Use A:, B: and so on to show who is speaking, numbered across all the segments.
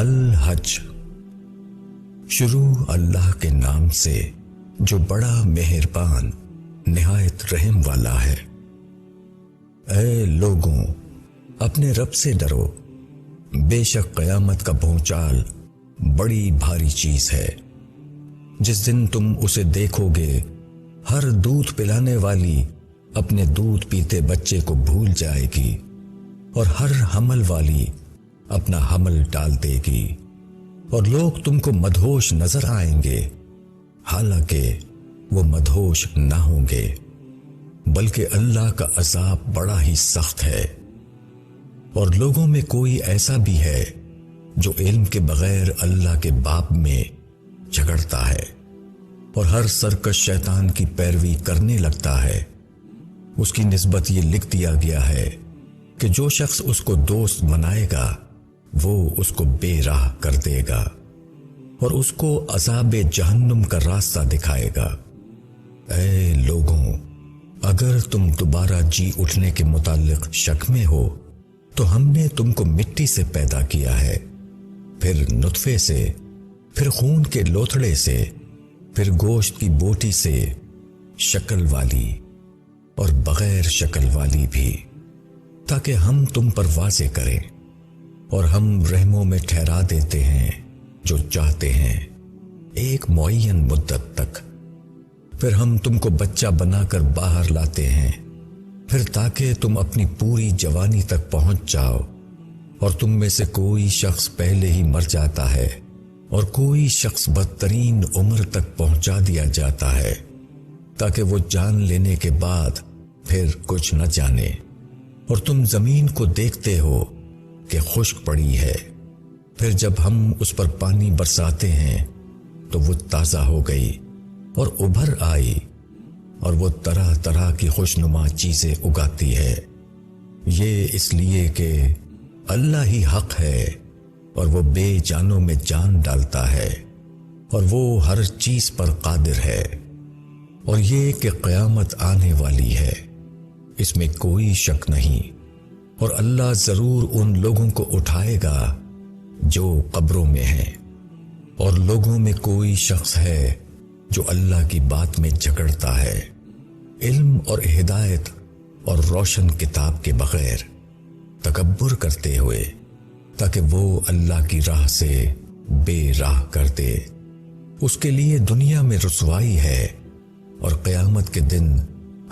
A: الحج۔ شروع اللہ کے نام سے جو بڑا مہربان نہایت رحم والا ہے۔ اے لوگوں، اپنے رب سے ڈرو، بے شک قیامت کا پہنچال بڑی بھاری چیز ہے۔ جس دن تم اسے دیکھو گے، ہر دودھ پلانے والی اپنے دودھ پیتے بچے کو بھول جائے گی، اور ہر حمل والی اپنا حمل ٹال دے گی، اور لوگ تم کو مدہوش نظر آئیں گے، حالانکہ وہ مدہوش نہ ہوں گے، بلکہ اللہ کا عذاب بڑا ہی سخت ہے۔ اور لوگوں میں کوئی ایسا بھی ہے جو علم کے بغیر اللہ کے باب میں جھگڑتا ہے اور ہر سرکش شیطان کی پیروی کرنے لگتا ہے۔ اس کی نسبت یہ لکھ دیا گیا ہے کہ جو شخص اس کو دوست بنائے گا وہ اس کو بے راہ کر دے گا اور اس کو عذاب جہنم کا راستہ دکھائے گا۔ اے لوگوں، اگر تم دوبارہ جی اٹھنے کے متعلق شک میں ہو تو ہم نے تم کو مٹی سے پیدا کیا ہے، پھر نطفے سے، پھر خون کے لوتھڑے سے، پھر گوشت کی بوٹی سے، شکل والی اور بغیر شکل والی بھی، تاکہ ہم تم پر واضح کریں، اور ہم رحموں میں ٹھہرا دیتے ہیں جو چاہتے ہیں ایک معین مدت تک، پھر ہم تم کو بچہ بنا کر باہر لاتے ہیں، پھر تاکہ تم اپنی پوری جوانی تک پہنچ جاؤ، اور تم میں سے کوئی شخص پہلے ہی مر جاتا ہے اور کوئی شخص بدترین عمر تک پہنچا دیا جاتا ہے، تاکہ وہ جان لینے کے بعد پھر کچھ نہ جانے۔ اور تم زمین کو دیکھتے ہو کہ خشک پڑی ہے، پھر جب ہم اس پر پانی برساتے ہیں تو وہ تازہ ہو گئی اور ابھر آئی، اور وہ طرح طرح کی خوشنما چیزیں اگاتی ہے۔ یہ اس لیے کہ اللہ ہی حق ہے، اور وہ بے جانوں میں جان ڈالتا ہے، اور وہ ہر چیز پر قادر ہے۔ اور یہ کہ قیامت آنے والی ہے، اس میں کوئی شک نہیں، اور اللہ ضرور ان لوگوں کو اٹھائے گا جو قبروں میں ہیں۔ اور لوگوں میں کوئی شخص ہے جو اللہ کی بات میں جھگڑتا ہے، علم اور ہدایت اور روشن کتاب کے بغیر، تکبر کرتے ہوئے، تاکہ وہ اللہ کی راہ سے بے راہ کر دے۔ اس کے لیے دنیا میں رسوائی ہے، اور قیامت کے دن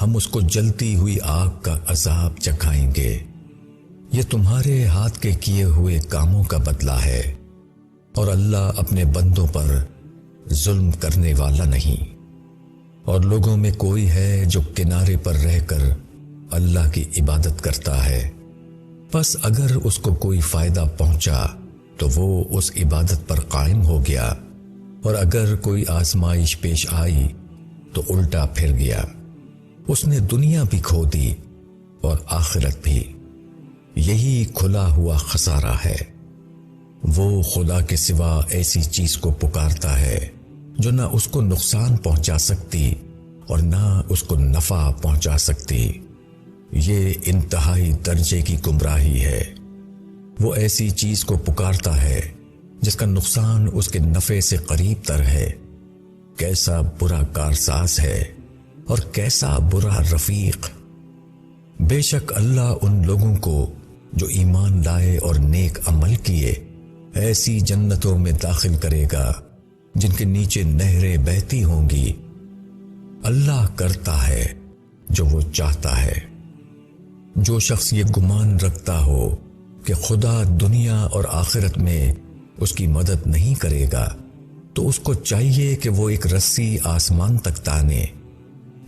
A: ہم اس کو جلتی ہوئی آگ کا عذاب چکھائیں گے۔ یہ تمہارے ہاتھ کے کیے ہوئے کاموں کا بدلہ ہے، اور اللہ اپنے بندوں پر ظلم کرنے والا نہیں۔ اور لوگوں میں کوئی ہے جو کنارے پر رہ کر اللہ کی عبادت کرتا ہے، پس اگر اس کو کوئی فائدہ پہنچا تو وہ اس عبادت پر قائم ہو گیا، اور اگر کوئی آزمائش پیش آئی تو الٹا پھر گیا۔ اس نے دنیا بھی کھو دی اور آخرت بھی، یہی کھلا ہوا خسارہ ہے۔ وہ خدا کے سوا ایسی چیز کو پکارتا ہے جو نہ اس کو نقصان پہنچا سکتی اور نہ اس کو نفع پہنچا سکتی۔ یہ انتہائی درجے کی گمراہی ہے۔ وہ ایسی چیز کو پکارتا ہے جس کا نقصان اس کے نفع سے قریب تر ہے۔ کیسا برا کارساز ہے اور کیسا برا رفیق۔ بے شک اللہ ان لوگوں کو جو ایمان لائے اور نیک عمل کیے ایسی جنتوں میں داخل کرے گا جن کے نیچے نہریں بہتی ہوں گی۔ اللہ کرتا ہے جو وہ چاہتا ہے۔ جو شخص یہ گمان رکھتا ہو کہ خدا دنیا اور آخرت میں اس کی مدد نہیں کرے گا تو اس کو چاہیے کہ وہ ایک رسی آسمان تک تانے،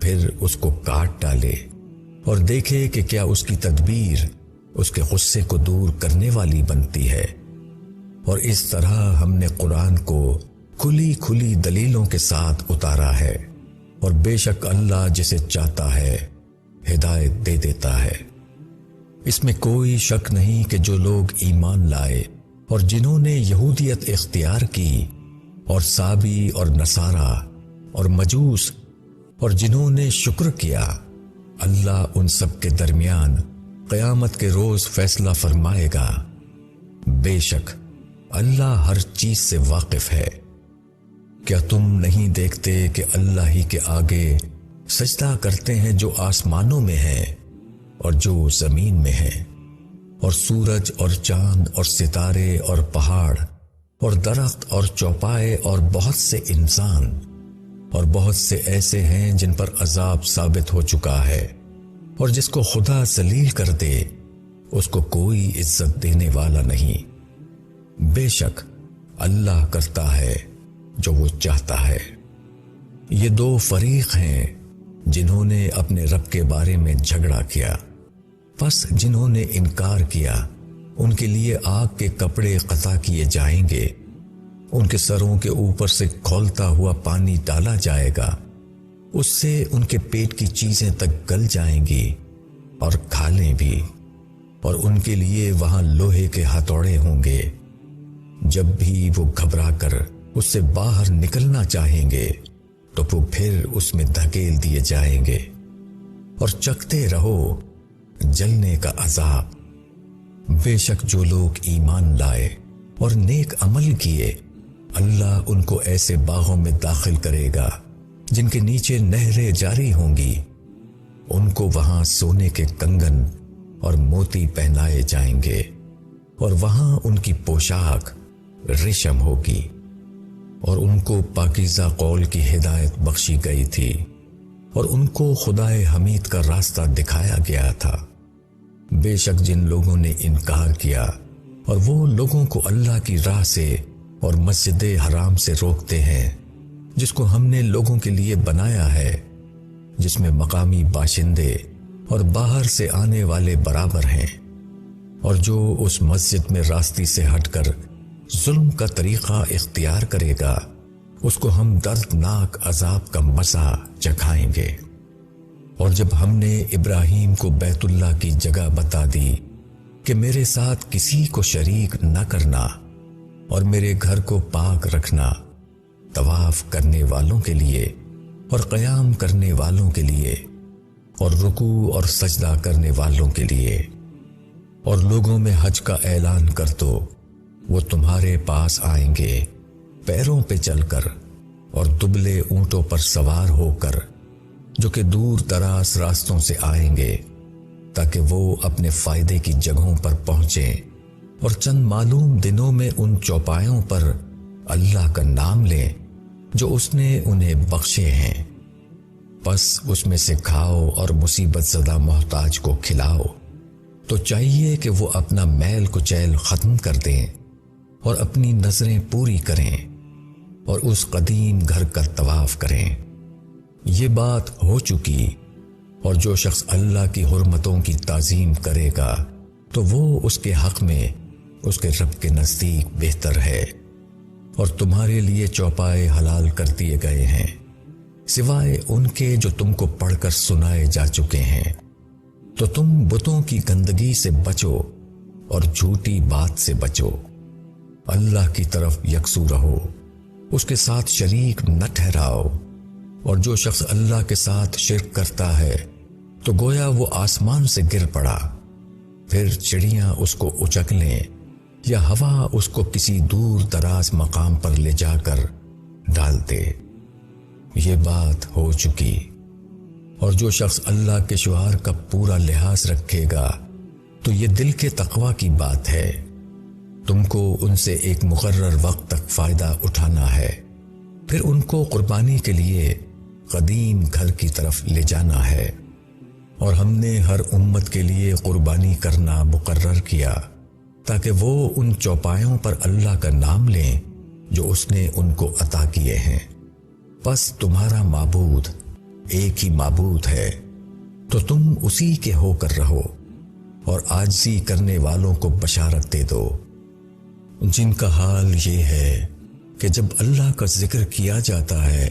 A: پھر اس کو کاٹ ڈالے، اور دیکھے کہ کیا اس کی تدبیر اس کے غصے کو دور کرنے والی بنتی ہے۔ اور اس طرح ہم نے قرآن کو کھلی کھلی دلیلوں کے ساتھ اتارا ہے، اور بے شک اللہ جسے چاہتا ہے ہدایت دے دیتا ہے۔ اس میں کوئی شک نہیں کہ جو لوگ ایمان لائے اور جنہوں نے یہودیت اختیار کی، اور سابی اور نصارہ اور مجوس، اور جنہوں نے شکر کیا، اللہ ان سب کے درمیان قیامت کے روز فیصلہ فرمائے گا۔ بے شک اللہ ہر چیز سے واقف ہے۔ کیا تم نہیں دیکھتے کہ اللہ ہی کے آگے سجدہ کرتے ہیں جو آسمانوں میں ہے اور جو زمین میں ہے، اور سورج اور چاند اور ستارے اور پہاڑ اور درخت اور چوپائے اور بہت سے انسان اور بہت سے ایسے ہیں جن پر عذاب ثابت ہو چکا ہے، اور جس کو خدا ذلیل کر دے اس کو کوئی عزت دینے والا نہیں۔ بے شک اللہ کرتا ہے جو وہ چاہتا ہے۔ یہ دو فریق ہیں جنہوں نے اپنے رب کے بارے میں جھگڑا کیا، پس جنہوں نے انکار کیا ان کے لیے آگ کے کپڑے قطع کیے جائیں گے، ان کے سروں کے اوپر سے کھولتا ہوا پانی ڈالا جائے گا، اس سے ان کے پیٹ کی چیزیں تک گل جائیں گی اور کھالیں بھی، اور ان کے لیے وہاں لوہے کے ہتھوڑے ہوں گے۔ جب بھی وہ گھبرا کر اس سے باہر نکلنا چاہیں گے تو وہ پھر اس میں دھکیل دیے جائیں گے، اور چکھتے رہو جلنے کا عذاب۔ بے شک جو لوگ ایمان لائے اور نیک عمل کیے، اللہ ان کو ایسے باغوں میں داخل کرے گا جن کے نیچے نہریں جاری ہوں گی، ان کو وہاں سونے کے کنگن اور موتی پہنائے جائیں گے، اور وہاں ان کی پوشاک ریشم ہوگی، اور ان کو پاکیزہ قول کی ہدایت بخشی گئی تھی، اور ان کو خدائے حمید کا راستہ دکھایا گیا تھا۔ بے شک جن لوگوں نے انکار کیا اور وہ لوگوں کو اللہ کی راہ سے اور مسجد حرام سے روکتے ہیں جس کو ہم نے لوگوں کے لیے بنایا ہے، جس میں مقامی باشندے اور باہر سے آنے والے برابر ہیں، اور جو اس مسجد میں راستی سے ہٹ کر ظلم کا طریقہ اختیار کرے گا اس کو ہم دردناک عذاب کا مزہ چکھائیں گے۔ اور جب ہم نے ابراہیم کو بیت اللہ کی جگہ بتا دی کہ میرے ساتھ کسی کو شریک نہ کرنا اور میرے گھر کو پاک رکھنا، طواف کرنے والوں کے لیے اور قیام کرنے والوں کے لیے اور رکوع اور سجدہ کرنے والوں کے لیے، اور لوگوں میں حج کا اعلان کر دو، وہ تمہارے پاس آئیں گے پیروں پہ چل کر اور دبلے اونٹوں پر سوار ہو کر، جو کہ دور دراز راستوں سے آئیں گے، تاکہ وہ اپنے فائدے کی جگہوں پر پہنچیں اور چند معلوم دنوں میں ان چوپایوں پر اللہ کا نام لیں جو اس نے انہیں بخشے ہیں۔ پس اس میں سے کھاؤ اور مصیبت زدہ محتاج کو کھلاؤ۔ تو چاہیے کہ وہ اپنا میل کچیل ختم کر دیں اور اپنی نظریں پوری کریں اور اس قدیم گھر کا طواف کریں۔ یہ بات ہو چکی، اور جو شخص اللہ کی حرمتوں کی تعظیم کرے گا تو وہ اس کے حق میں اس کے رب کے نزدیک بہتر ہے، اور تمہارے لیے چوپائے حلال کر دیے گئے ہیں سوائے ان کے جو تم کو پڑھ کر سنائے جا چکے ہیں، تو تم بتوں کی گندگی سے بچو اور جھوٹی بات سے بچو۔ اللہ کی طرف یکسو رہو، اس کے ساتھ شریک نہ ٹھہراؤ، اور جو شخص اللہ کے ساتھ شرک کرتا ہے تو گویا وہ آسمان سے گر پڑا، پھر چڑیاں اس کو اچک لیں یا ہوا اس کو کسی دور دراز مقام پر لے جا کر ڈال دے۔ یہ بات ہو چکی۔ اور جو شخص اللہ کے شعار کا پورا لحاظ رکھے گا تو یہ دل کے تقوی کی بات ہے۔ تم کو ان سے ایک مقرر وقت تک فائدہ اٹھانا ہے، پھر ان کو قربانی کے لیے قدیم گھر کی طرف لے جانا ہے، اور ہم نے ہر امت کے لیے قربانی کرنا مقرر کیا تاکہ وہ ان چوپایوں پر اللہ کا نام لیں جو اس نے ان کو عطا کیے ہیں۔ پس تمہارا معبود ایک ہی معبود ہے، تو تم اسی کے ہو کر رہو، اور عاجزی کرنے والوں کو بشارت دے دو، جن کا حال یہ ہے کہ جب اللہ کا ذکر کیا جاتا ہے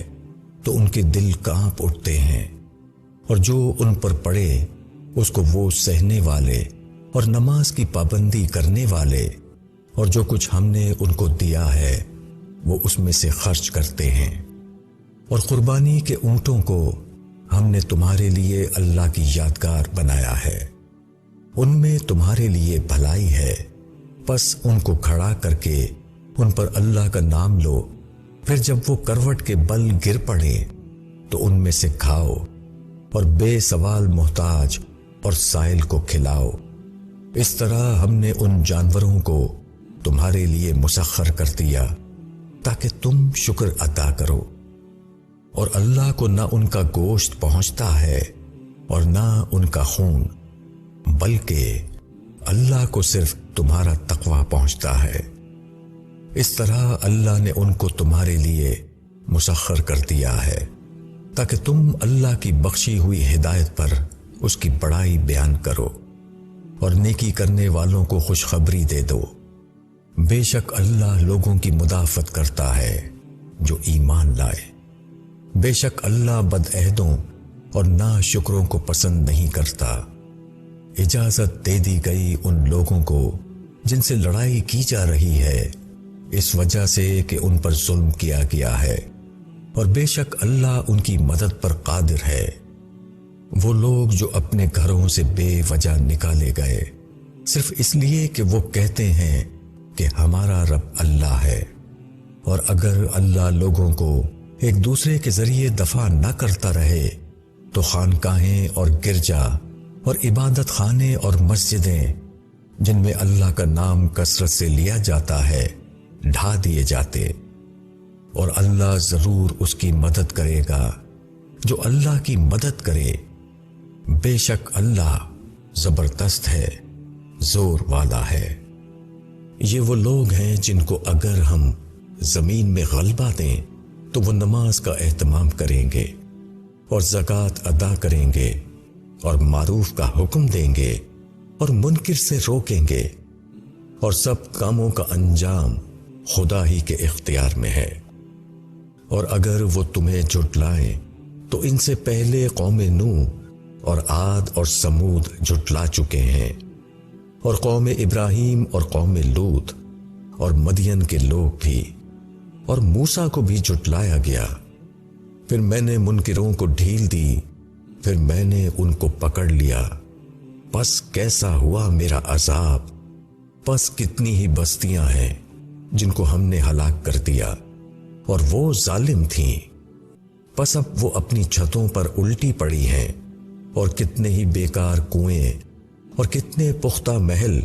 A: تو ان کے دل کانپ اٹھتے ہیں، اور جو ان پر پڑے اس کو وہ سہنے والے اور نماز کی پابندی کرنے والے، اور جو کچھ ہم نے ان کو دیا ہے وہ اس میں سے خرچ کرتے ہیں۔ اور قربانی کے اونٹوں کو ہم نے تمہارے لیے اللہ کی یادگار بنایا ہے، ان میں تمہارے لیے بھلائی ہے، پس ان کو کھڑا کر کے ان پر اللہ کا نام لو، پھر جب وہ کروٹ کے بل گر پڑے تو ان میں سے کھاؤ، اور بے سوال محتاج اور سائل کو کھلاؤ۔ اس طرح ہم نے ان جانوروں کو تمہارے لیے مسخر کر دیا تاکہ تم شکر ادا کرو، اور اللہ کو نہ ان کا گوشت پہنچتا ہے اور نہ ان کا خون، بلکہ اللہ کو صرف تمہارا تقوی پہنچتا ہے۔ اس طرح اللہ نے ان کو تمہارے لیے مسخر کر دیا ہے تاکہ تم اللہ کی بخشی ہوئی ہدایت پر اس کی بڑائی بیان کرو اور نیکی کرنے والوں کو خوشخبری دے دو۔ بے شک اللہ لوگوں کی مدافعت کرتا ہے جو ایمان لائے۔ بے شک اللہ بدعہدوں اور ناشکروں کو پسند نہیں کرتا۔ اجازت دے دی گئی ان لوگوں کو جن سے لڑائی کی جا رہی ہے اس وجہ سے کہ ان پر ظلم کیا گیا ہے، اور بے شک اللہ ان کی مدد پر قادر ہے۔ وہ لوگ جو اپنے گھروں سے بے وجہ نکالے گئے صرف اس لیے کہ وہ کہتے ہیں کہ ہمارا رب اللہ ہے، اور اگر اللہ لوگوں کو ایک دوسرے کے ذریعے دفع نہ کرتا رہے تو خانقاہیں اور گرجا اور عبادت خانے اور مسجدیں جن میں اللہ کا نام کثرت سے لیا جاتا ہے ڈھا دیے جاتے، اور اللہ ضرور اس کی مدد کرے گا جو اللہ کی مدد کرے۔ بے شک اللہ زبردست ہے، زور والا ہے۔ یہ وہ لوگ ہیں جن کو اگر ہم زمین میں غلبہ دیں تو وہ نماز کا اہتمام کریں گے اور زکوٰۃ ادا کریں گے اور معروف کا حکم دیں گے اور منکر سے روکیں گے، اور سب کاموں کا انجام خدا ہی کے اختیار میں ہے۔ اور اگر وہ تمہیں جھٹلائیں تو ان سے پہلے قوم نوح اور عاد اور سمود جھٹلا چکے ہیں، اور قوم ابراہیم اور قوم لوط اور مدین کے لوگ بھی، اور موسیٰ کو بھی جھٹلایا گیا۔ پھر میں نے منکروں کو ڈھیل دی، پھر میں نے ان کو پکڑ لیا، پس کیسا ہوا میرا عذاب۔ پس کتنی ہی بستیاں ہیں جن کو ہم نے ہلاک کر دیا اور وہ ظالم تھیں، پس اب وہ اپنی چھتوں پر الٹی پڑی ہیں، اور کتنے ہی بیکار کنویں اور کتنے پختہ محل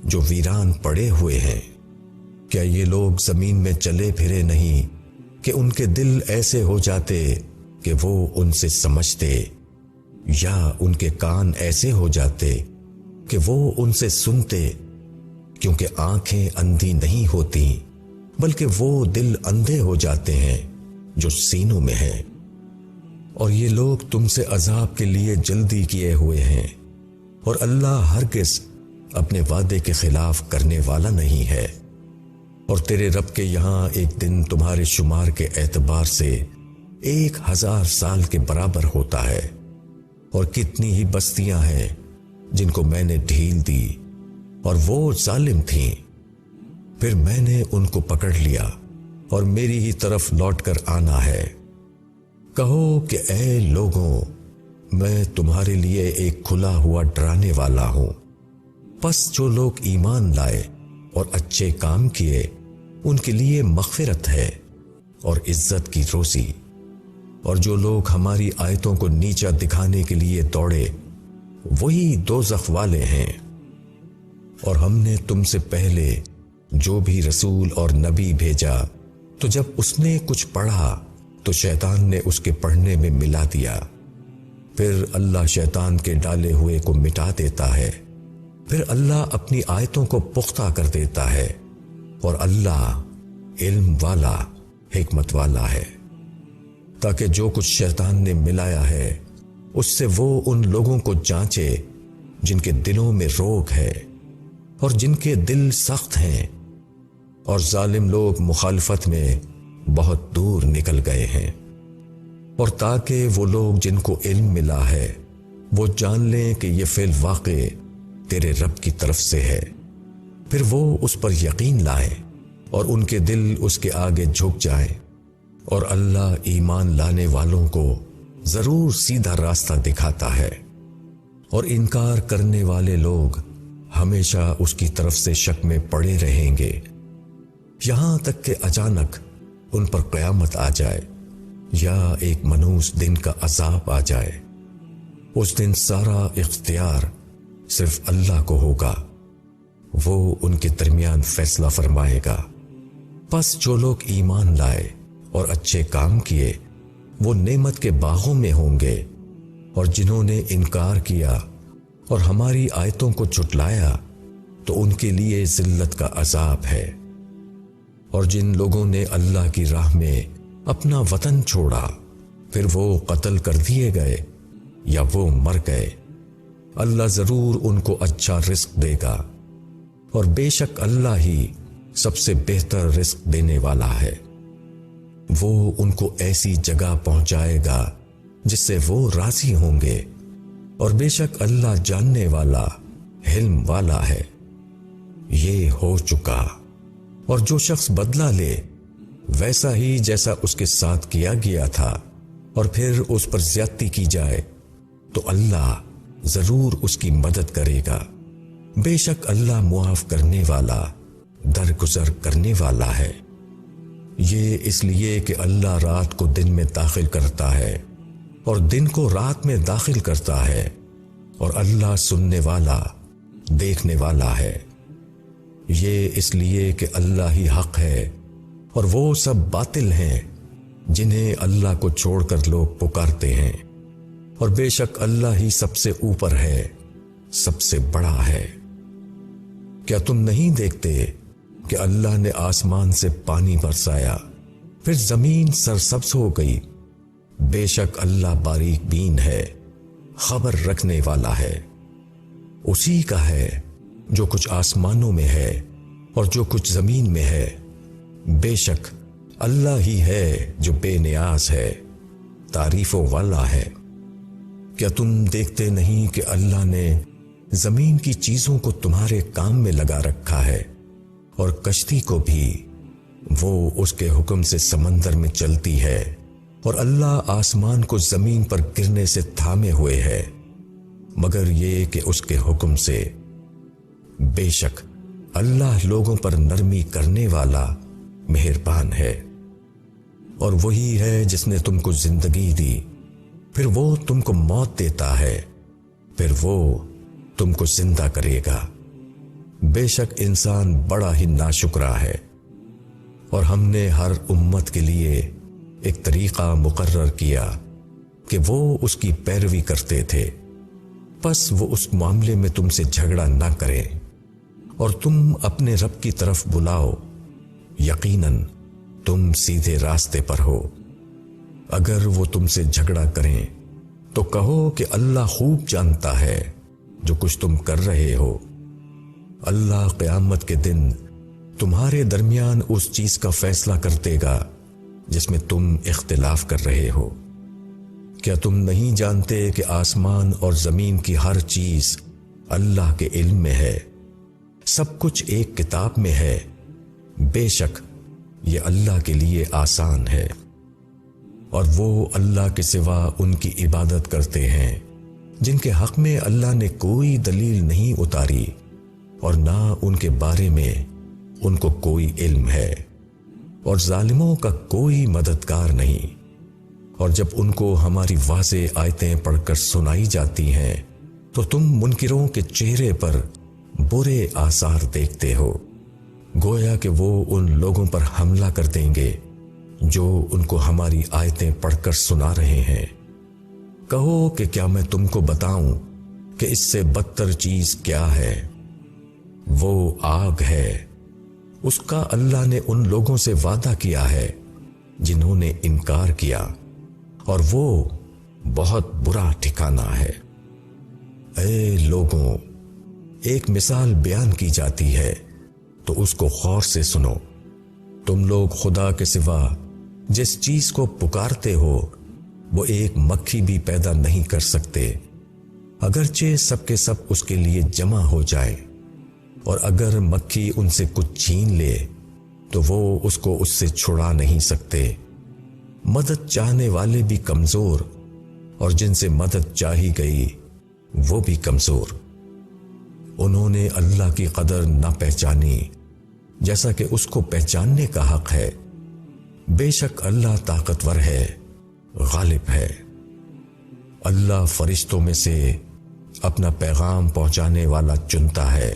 A: جو ویران پڑے ہوئے ہیں۔ کیا یہ لوگ زمین میں چلے پھرے نہیں کہ ان کے دل ایسے ہو جاتے کہ وہ ان سے سمجھتے، یا ان کے کان ایسے ہو جاتے کہ وہ ان سے سنتے؟ کیونکہ آنکھیں اندھی نہیں ہوتی بلکہ وہ دل اندھے ہو جاتے ہیں جو سینوں میں ہیں۔ اور یہ لوگ تم سے عذاب کے لیے جلدی کیے ہوئے ہیں، اور اللہ ہرگز اپنے وعدے کے خلاف کرنے والا نہیں ہے۔ اور تیرے رب کے یہاں ایک دن تمہارے شمار کے اعتبار سے 1000 سال کے برابر ہوتا ہے، اور کتنی ہی بستیاں ہیں جن کو میں نے ڈھیل دی اور وہ ظالم تھیں۔ پھر میں نے ان کو پکڑ لیا اور میری ہی طرف لوٹ کر آنا ہے۔ کہو کہ اے لوگوں، میں تمہارے لیے ایک کھلا ہوا ڈرانے والا ہوں، پس جو لوگ ایمان لائے اور اچھے کام کیے ان کے لیے مغفرت ہے اور عزت کی روزی، اور جو لوگ ہماری آیتوں کو نیچا دکھانے کے لیے دوڑے وہی دوزخ والے ہیں۔ اور ہم نے تم سے پہلے جو بھی رسول اور نبی بھیجا تو جب اس نے کچھ پڑھا تو شیطان نے اس کے پڑھنے میں ملا دیا، پھر اللہ شیطان کے ڈالے ہوئے کو مٹا دیتا ہے، پھر اللہ اپنی آیتوں کو پختہ کر دیتا ہے، اور اللہ علم والا حکمت والا ہے، تاکہ جو کچھ شیطان نے ملایا ہے اس سے وہ ان لوگوں کو جانچے جن کے دلوں میں روگ ہے اور جن کے دل سخت ہیں، اور ظالم لوگ مخالفت میں بہت دور نکل گئے ہیں، اور تاکہ وہ لوگ جن کو علم ملا ہے وہ جان لیں کہ یہ فعل واقع تیرے رب کی طرف سے ہے، پھر وہ اس پر یقین لائیں اور ان کے دل اس کے آگے جھک جائیں، اور اللہ ایمان لانے والوں کو ضرور سیدھا راستہ دکھاتا ہے، اور انکار کرنے والے لوگ ہمیشہ اس کی طرف سے شک میں پڑے رہیں گے۔ یہاں تک کہ اچانک ان پر قیامت آ جائے یا ایک منحوس دن کا عذاب آ جائے۔ اس دن سارا اختیار صرف اللہ کو ہوگا، وہ ان کے درمیان فیصلہ فرمائے گا۔ پس جو لوگ ایمان لائے اور اچھے کام کیے وہ نعمت کے باغوں میں ہوں گے، اور جنہوں نے انکار کیا اور ہماری آیتوں کو جھٹلایا تو ان کے لیے ذلت کا عذاب ہے۔ اور جن لوگوں نے اللہ کی راہ میں اپنا وطن چھوڑا پھر وہ قتل کر دیے گئے یا وہ مر گئے، اللہ ضرور ان کو اچھا رزق دے گا، اور بے شک اللہ ہی سب سے بہتر رزق دینے والا ہے۔ وہ ان کو ایسی جگہ پہنچائے گا جس سے وہ راضی ہوں گے، اور بے شک اللہ جاننے والا حلم والا ہے۔ یہ ہو چکا، اور جو شخص بدلہ لے ویسا ہی جیسا اس کے ساتھ کیا گیا تھا اور پھر اس پر زیادتی کی جائے تو اللہ ضرور اس کی مدد کرے گا۔ بے شک اللہ معاف کرنے والا درگزر کرنے والا ہے۔ یہ اس لیے کہ اللہ رات کو دن میں داخل کرتا ہے اور دن کو رات میں داخل کرتا ہے، اور اللہ سننے والا دیکھنے والا ہے۔ یہ اس لیے کہ اللہ ہی حق ہے اور وہ سب باطل ہیں جنہیں اللہ کو چھوڑ کر لوگ پکارتے ہیں، اور بے شک اللہ ہی سب سے اوپر ہے، سب سے بڑا ہے۔ کیا تم نہیں دیکھتے کہ اللہ نے آسمان سے پانی برسایا پھر زمین سرسبز ہو گئی؟ بے شک اللہ باریک بین ہے، خبر رکھنے والا ہے۔ اسی کا ہے جو کچھ آسمانوں میں ہے اور جو کچھ زمین میں ہے، بے شک اللہ ہی ہے جو بے نیاز ہے، تعریفوں والا ہے۔ کیا تم دیکھتے نہیں کہ اللہ نے زمین کی چیزوں کو تمہارے کام میں لگا رکھا ہے، اور کشتی کو بھی وہ اس کے حکم سے سمندر میں چلتی ہے، اور اللہ آسمان کو زمین پر گرنے سے تھامے ہوئے ہے مگر یہ کہ اس کے حکم سے۔ بے شک اللہ لوگوں پر نرمی کرنے والا مہربان ہے۔ اور وہی ہے جس نے تم کو زندگی دی پھر وہ تم کو موت دیتا ہے پھر وہ تم کو زندہ کرے گا۔ بے شک انسان بڑا ہی ناشکرا ہے۔ اور ہم نے ہر امت کے لیے ایک طریقہ مقرر کیا کہ وہ اس کی پیروی کرتے تھے، پس وہ اس معاملے میں تم سے جھگڑا نہ کریں، اور تم اپنے رب کی طرف بلاؤ، یقیناً تم سیدھے راستے پر ہو۔ اگر وہ تم سے جھگڑا کریں تو کہو کہ اللہ خوب جانتا ہے جو کچھ تم کر رہے ہو۔ اللہ قیامت کے دن تمہارے درمیان اس چیز کا فیصلہ کر دے گا جس میں تم اختلاف کر رہے ہو۔ کیا تم نہیں جانتے کہ آسمان اور زمین کی ہر چیز اللہ کے علم میں ہے، سب کچھ ایک کتاب میں ہے؟ بے شک یہ اللہ کے لیے آسان ہے۔ اور وہ اللہ کے سوا ان کی عبادت کرتے ہیں جن کے حق میں اللہ نے کوئی دلیل نہیں اتاری، اور نہ ان کے بارے میں ان کو کوئی علم ہے، اور ظالموں کا کوئی مددگار نہیں۔ اور جب ان کو ہماری واضح آیتیں پڑھ کر سنائی جاتی ہیں تو تم منکروں کے چہرے پر برے آثار دیکھتے ہو، گویا کہ وہ ان لوگوں پر حملہ کر دیں گے جو ان کو ہماری آیتیں پڑھ کر سنا رہے ہیں۔ کہو کہ کیا میں تم کو بتاؤں کہ اس سے بدتر چیز کیا ہے؟ وہ آگ ہے، اس کا اللہ نے ان لوگوں سے وعدہ کیا ہے جنہوں نے انکار کیا، اور وہ بہت برا ٹھکانہ ہے۔ اے لوگوں، ایک مثال بیان کی جاتی ہے تو اس کو غور سے سنو۔ تم لوگ خدا کے سوا جس چیز کو پکارتے ہو وہ ایک مکھی بھی پیدا نہیں کر سکتے، اگرچہ سب کے سب اس کے لیے جمع ہو جائیں، اور اگر مکھی ان سے کچھ چھین لے تو وہ اس کو اس سے چھڑا نہیں سکتے۔ مدد چاہنے والے بھی کمزور، اور جن سے مدد چاہی گئی وہ بھی کمزور۔ انہوں نے اللہ کی قدر نہ پہچانی، جیسا کہ اس کو پہچاننے کا حق ہے۔ بے شک اللہ طاقتور ہے، غالب ہے۔ اللہ فرشتوں میں سے اپنا پیغام پہنچانے والا چنتا ہے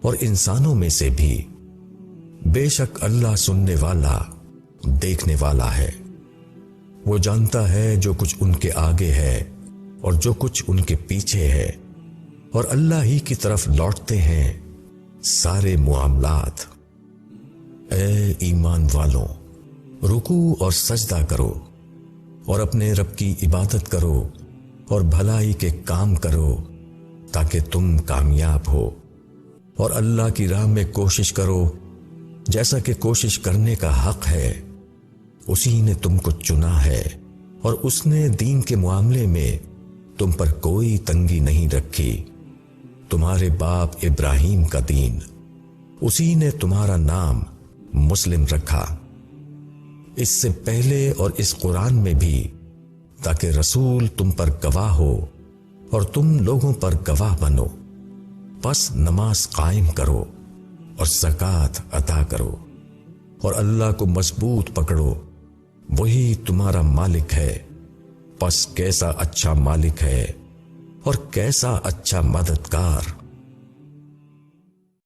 A: اور انسانوں میں سے بھی۔ بے شک اللہ سننے والا، دیکھنے والا ہے۔ وہ جانتا ہے جو کچھ ان کے آگے ہے اور جو کچھ ان کے پیچھے ہے، اور اللہ ہی کی طرف لوٹتے ہیں سارے معاملات۔ اے ایمان والوں، رکوع اور سجدہ کرو اور اپنے رب کی عبادت کرو اور بھلائی کے کام کرو تاکہ تم کامیاب ہو، اور اللہ کی راہ میں کوشش کرو جیسا کہ کوشش کرنے کا حق ہے۔ اسی نے تم کو چنا ہے اور اس نے دین کے معاملے میں تم پر کوئی تنگی نہیں رکھی۔ تمہارے باپ ابراہیم کا دین، اسی نے تمہارا نام مسلم رکھا، اس سے پہلے اور اس قرآن میں بھی، تاکہ رسول تم پر گواہ ہو اور تم لوگوں پر گواہ بنو۔ پس نماز قائم کرو اور زکوٰۃ ادا کرو اور اللہ کو مضبوط پکڑو، وہی تمہارا مالک ہے۔ پس کیسا اچھا مالک ہے اور کیسا اچھا مددگار۔